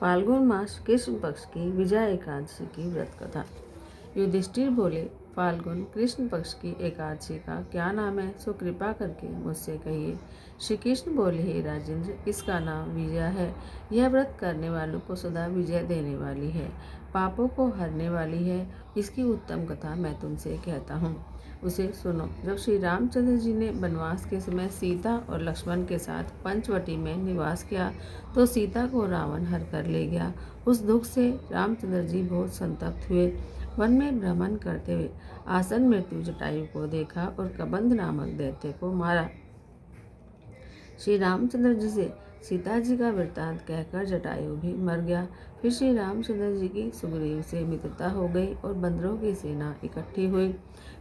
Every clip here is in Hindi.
फाल्गुन मास कृष्ण पक्ष की विजया एकादशी की व्रत कथा। युधिष्ठिर बोले, फाल्गुन कृष्ण पक्ष की एकादशी का क्या नाम है, सो कृपा करके मुझसे कहिए। श्री कृष्ण बोले, हे राजेंद्र, इसका नाम विजया है। यह व्रत करने वालों को सदा विजय देने वाली है, पापों को हरने वाली है। इसकी उत्तम कथा मैं तुमसे कहता हूँ, उसे सुनो। जब श्री रामचंद्र जी ने वनवास के समय सीता और लक्ष्मण के साथ पंचवटी में निवास किया तो सीता को रावण हर कर ले गया। उस दुख से रामचंद्र जी बहुत संतप्त हुए। वन में भ्रमण करते हुए आसन मृत्यु जटायु को देखा और कबंध नामक दैत्य को मारा। श्री रामचंद्र जी से सीता जी का वृत्तांत कहकर जटायु भी मर गया। फिर श्री रामचंद्र जी की सुग्रीव से मित्रता हो गई और बंदरों की सेना इकट्ठी हुई।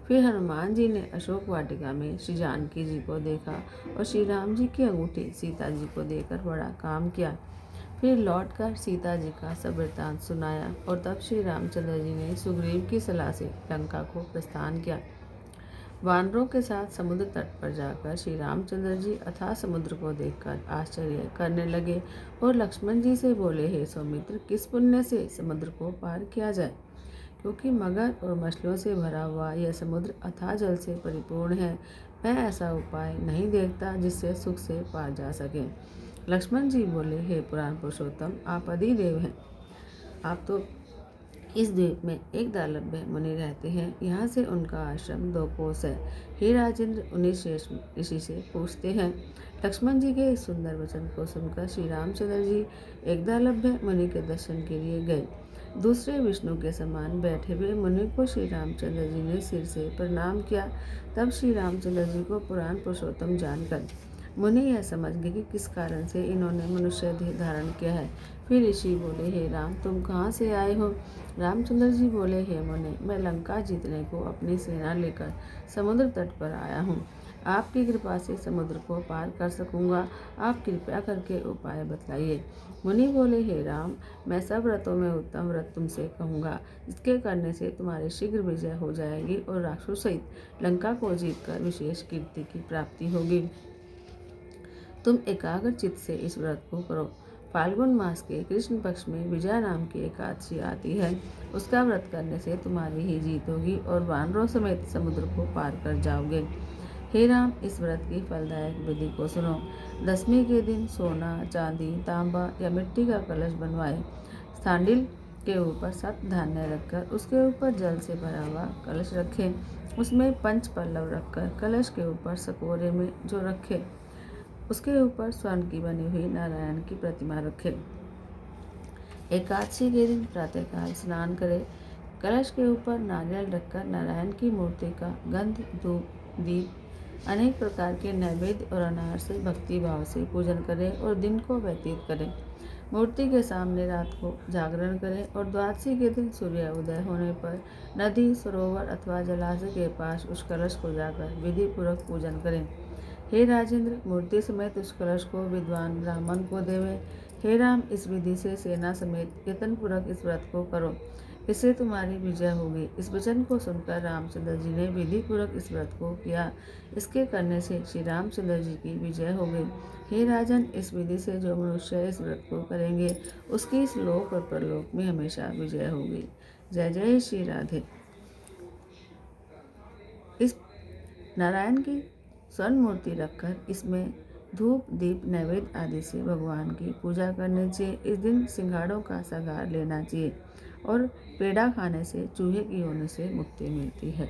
फिर हनुमान जी ने अशोक वाटिका में श्री जानकी जी को देखा और श्री राम जी की अंगूठी सीता जी को देकर बड़ा काम किया। फिर लौटकर सीता जी का सब वृत्तांत सुनाया और तब श्री रामचंद्र जी ने सुग्रीव की सलाह से लंका को प्रस्थान किया। वानरों के साथ समुद्र तट पर जाकर श्री रामचंद्र जी अथाह समुद्र को देखकर आश्चर्य करने लगे और लक्ष्मण जी से बोले, हे सौमित्र, किस पुण्य से समुद्र को पार किया जाए, क्योंकि मगर और मछलियों से भरा हुआ यह समुद्र अथाह जल से परिपूर्ण है। मैं ऐसा उपाय नहीं देखता जिससे सुख से पार जा सके। लक्ष्मण जी बोले, हे पुराण पुरुषोत्तम, आप अधिदेव हैं। आप तो इस द्वीप में एक दालभ्य मुनि रहते हैं। यहाँ से उनका आश्रम 2 कोस है। हे राजेंद्र, उन्हीं श्रेष्ठ ऋषि से पूछते हैं। लक्ष्मण जी के इस सुंदर वचन को सुनकर श्री रामचंद्र जी एक दालभ्य मुनि के दर्शन के लिए गए। दूसरे विष्णु के समान बैठे हुए मुनि को श्री रामचंद्र जी ने सिर से प्रणाम किया। तब श्री रामचंद्र जी को पुराण पुरुषोत्तम जानकर मुनि यह समझ गए कि किस कारण से इन्होंने मनुष्य देह धारण किया है। फिर ऋषि बोले, हे राम, तुम कहाँ से आए हो। रामचंद्र जी बोले, हे मुनि, मैं लंका जीतने को अपनी सेना लेकर समुद्र तट पर आया हूँ। आपकी कृपा से समुद्र को पार कर सकूंगा। आप कृपया करके उपाय बतलाइए। मुनि बोले, हे राम, मैं सब व्रतों में उत्तम व्रत तुमसे कहूँगा। इसके करने से तुम्हारी शीघ्र विजय हो जाएगी और राक्षस सहित लंका को जीतकर विशेष कीर्ति की प्राप्ति होगी। तुम एकाग्र चित्त से इस व्रत को करो। फाल्गुन मास के कृष्ण पक्ष में विजया नाम की एकादशी आती है। उसका व्रत करने से तुम्हारी ही जीत होगी और वानरों समेत समुद्र को पार कर जाओगे। हे राम, इस व्रत की फलदायक विधि को सुनो। 10वीं के दिन सोना, चांदी, तांबा या मिट्टी का कलश बनवाए। सांडिल के ऊपर सत धान्य रखकर उसके ऊपर जल से भरा हुआ कलश रखें। उसमें 5 पल्लव रखकर कलश के ऊपर सकोरे में जो रखे उसके ऊपर स्वर्ण की बनी हुई नारायण की प्रतिमा रखें। एकादशी के दिन प्रातःकाल स्नान करें। कलश के ऊपर नारियल रखकर नारायण की मूर्ति का गंध, धूप, दीप, अनेक प्रकार के नैवेद्य और अनार से भक्ति भाव से पूजन करें और दिन को व्यतीत करें। मूर्ति के सामने रात को जागरण करें और द्वादशी के दिन सूर्य उदय होने पर नदी, सरोवर अथवा जलाशय के पास उस कलश को जाकर विधि पूर्वक पूजन करें। हे राजेंद्र, मूर्ति समेत उस कलश को विद्वान ब्राह्मण को देवें। हे राम, इस विधि से सेना समेत यत्न पूर्वक इस व्रत को करो, इससे तुम्हारी विजय होगी। इस वचन को सुनकर रामचंद्र जी ने विधि पूर्वक इस व्रत को किया। इसके करने से श्री रामचंद्र जी की विजय हो गई। हे राजन, इस विधि से जो मनुष्य इस व्रत को करेंगे उसकी इस लोक और परलोक में हमेशा विजय होगी। जय जय श्री राधे। इस नारायण की स्वर्ण मूर्ति रखकर इसमें धूप, दीप, नैवेद्य आदि से भगवान की पूजा करनी चाहिए। इस दिन सिंघाड़ों का सगार लेना चाहिए और पेड़ा खाने से चूहे की होने से मुक्ति मिलती है।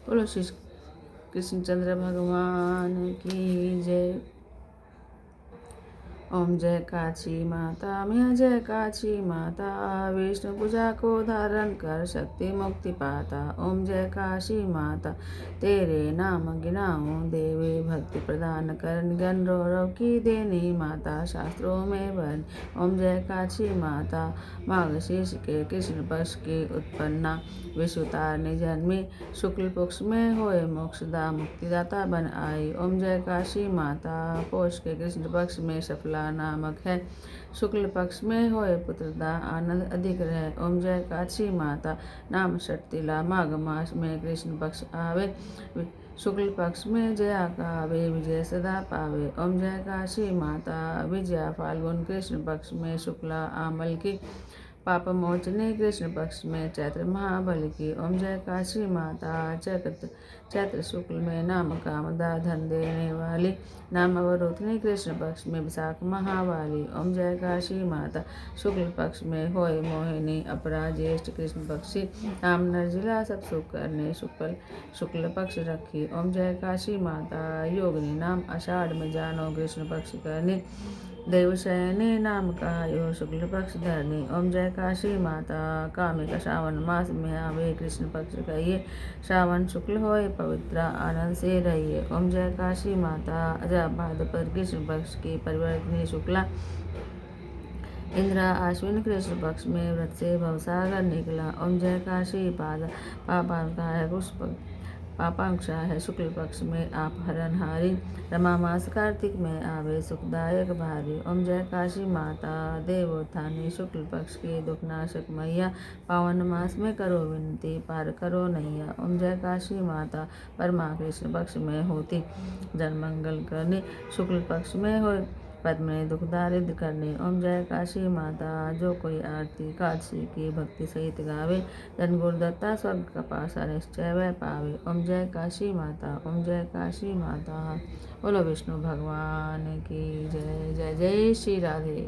बोलो श्री कृष्णचंद्र भगवान की जय। ओम जय काची माता, मैं जय काची माता, विष्णु पूजा को धारण कर शक्ति मुक्ति पाता। ओम जय काशी माता, तेरे नाम गिनाऊं देवी, भक्ति प्रदान कर निगन रौरव की देनी माता, शास्त्रों में बन। ओम जय काची माता, माघशीर्ष के कृष्ण पक्ष की उत्पन्ना, विश्वतारिणी जन्मी, शुक्ल पक्ष में होए मोक्षदा, मुक्तिदाता बन आई। ओम जय काशी माता, पौष के कृष्ण पक्ष में सफला नामक है, शुक्ल पक्ष में होए पुत्रदा, आनंद अधिक रहे। ओम जय काशी माता, नाम षटतिला, माघ मास में कृष्ण पक्ष आवे, शुक्ल पक्ष में जया गावे विजय सदा पावे। ओम जय काशी माता विजया। फाल्गुन कृष्ण पक्ष में शुक्ला आमल की पाप मोचने। कृष्ण पक्ष में चैत्र महाबल की। ओम जय काशी माता। चैत्र शुक्ल में नाम कामदा धन देने वाली। नाम अवरोधनी। कृष्ण पक्ष में विशाख महावाली। ओम जय काशी माता। शुक्ल पक्ष में होय मोहिनी अपरा ज्येष्ठ। कृष्ण पक्षी नाम नरजिला सब सुख करने। शुक्ल पक्ष रखी। ओम जय काशी माता। योगिनी नाम आषाढ़ में जानो। कृष्ण पक्ष करनी। देवशयनी नाम का यो शुक्ल पक्ष धरनी। ओम जय काशी माता। कामिका श्रावण मास में आवे। कृष्ण पक्ष कहिए श्रावण शुक्ल होए पवित्र आनंद से रहिए। ओम जय काशी माता। अजा भाद्रपद कृष्ण पक्ष की परिवर्तनी शुक्ला इंद्रा आश्विन कृष्ण पक्ष में व्रत से भवसागर निकला। ओम जय काशी पाद। पापांक्षा है शुक्ल पक्ष में आप हरणहारी। रमा मास कार्तिक में आवे सुखदायक भारी। ओम जय काशी माता। देवोत्थानी शुक्ल पक्ष की दुखनाशक मैया। पावन मास में करो विनती पार करो नैया। ओम जय काशी माता। परमा कृष्ण पक्ष में होती जन मंगल करनी। शुक्ल पक्ष में हो पद्म में दुख दारिद्र करने। ओम जय काशी माता। जो कोई आरती काशी की भक्ति सहित गावे। जन गुरुदत्ता स्वर्ग का पासा निश्चय वह पावे। ओम जय काशी माता। ओम जय काशी माता। बोलो विष्णु भगवान की जय। जय जय श्री राधे।